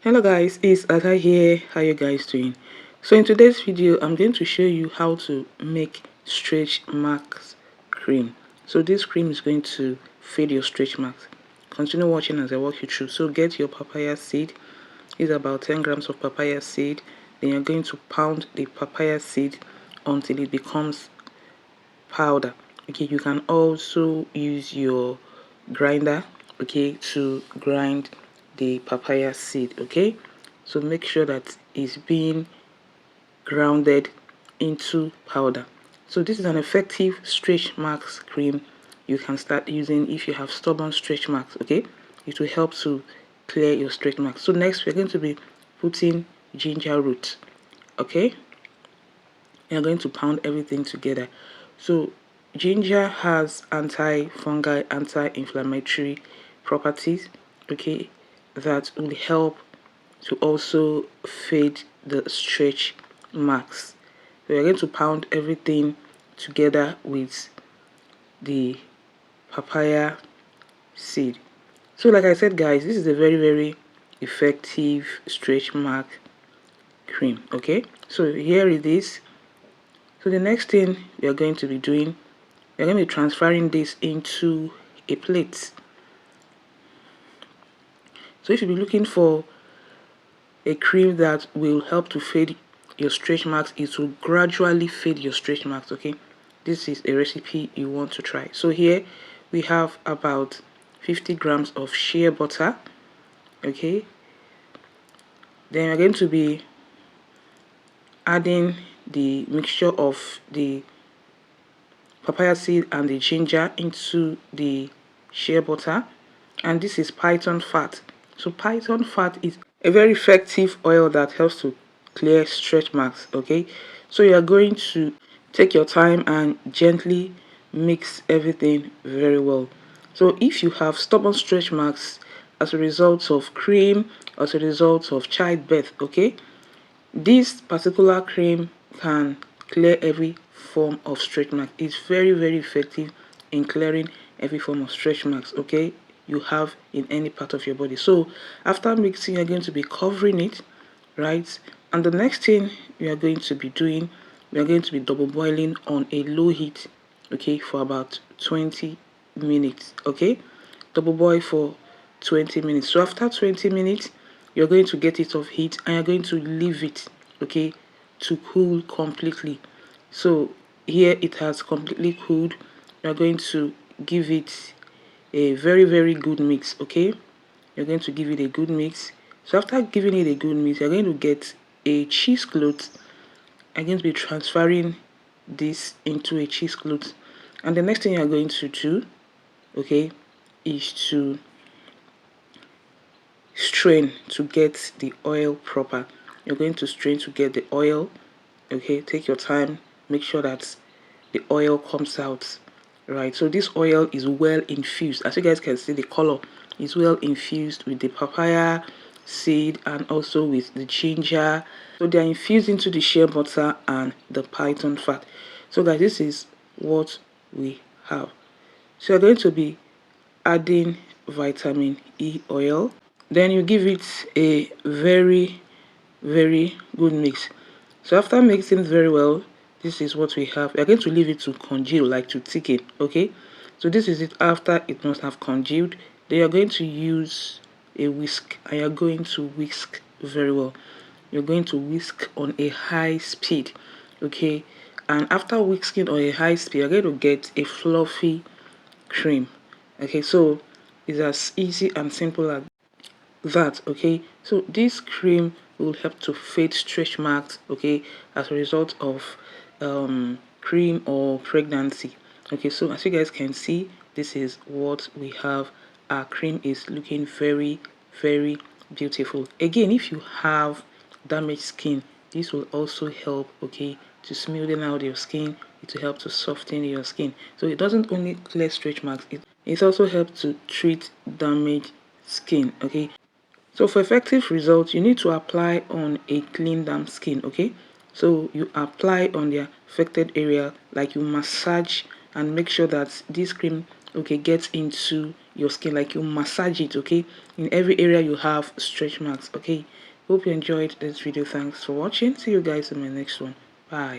Hello guys, it's Ada here. How you guys doing? So in today's video, I'm going to show you how to make stretch marks cream. So this cream is going to fade your stretch marks. Continue watching as I walk you through. So get your papaya seed. It's about 10 grams of papaya seed. Then you're going to pound the papaya seed until it becomes powder. Okay, you can also use your grinder, okay, to grind the papaya seed. Okay, so make sure that it's being grounded into powder. So this is an effective stretch marks cream you can start using if you have stubborn stretch marks. Okay, it will help to clear your stretch marks. So next we're going to be putting ginger root. Okay, you're going to pound everything together. So ginger has anti-fungal, anti-inflammatory properties, okay, that will help to also fade the stretch marks. So we're going to pound everything together with the papaya seed. So like I said guys, this is a very effective stretch mark cream. Okay, so here it is. So the next thing we are going to be doing, we're going to be transferring this into a plate. So if you'll be looking for a cream that will help to fade your stretch marks, it will gradually fade your stretch marks. Okay, this is a recipe you want to try. So here we have about 50 grams of shea butter. Okay, then we're going to be adding the mixture of the papaya seed and the ginger into the shea butter, and this is python fat. So python fat is a very effective oil that helps to clear stretch marks. Okay, so you are going to take your time and gently mix everything very well. So if you have stubborn stretch marks as a result of cream, as a result of childbirth, okay, this particular cream can clear every form of stretch mark. It's very effective in clearing every form of stretch marks, okay, you have in any part of your body. So after mixing, you're going to be covering it, right? And the next thing we are going to be doing, we are going to be double boiling on a low heat, okay, for about 20 minutes. Okay, double boil for 20 minutes. So after 20 minutes, you're going to get it off heat and you're going to leave it, okay, to cool completely. So here it has completely cooled. You're going to give it a very good mix. Okay, you're going to give it a good mix. So after giving it a good mix, you're going to get a cheesecloth. I'm going to be transferring this into a cheesecloth, and the next thing you're going to do, okay, is to strain to get the oil proper. You're going to strain to get the oil. Okay, take your time, make sure that the oil comes out, right? So this oil is well infused. As you guys can see, the color is well infused with the papaya seed and also with the ginger. So they are infused into the shea butter and the python fat. So guys, this is what we have. So you're going to be adding vitamin E oil. Then you give it a very good mix. So after mixing very well, this is what we have. We're going to leave it to congeal, like to thicken. Okay, so this is it after it must have congealed. Then you're going to use a whisk and you're going to whisk very well. You're going to whisk on a high speed. Okay, and after whisking on a high speed, you're going to get a fluffy cream. Okay, so it's as easy and simple as that. Okay, so this cream will help to fade stretch marks, okay, as a result of cream or pregnancy. Okay, so as you guys can see, this is what we have. Our cream is looking very beautiful. Again, if you have damaged skin, this will also help, okay, to smoothen out your skin. It will help to soften your skin. So it doesn't only clear stretch marks, it also helps to treat damaged skin. Okay, so for effective results, you need to apply on a clean damp skin. Okay, so you apply on the affected area, like you massage and make sure that this cream okay, get into your skin, like you massage it, okay, in every area you have stretch marks. Okay, hope you enjoyed this video. Thanks for watching. See you guys in my next one. Bye.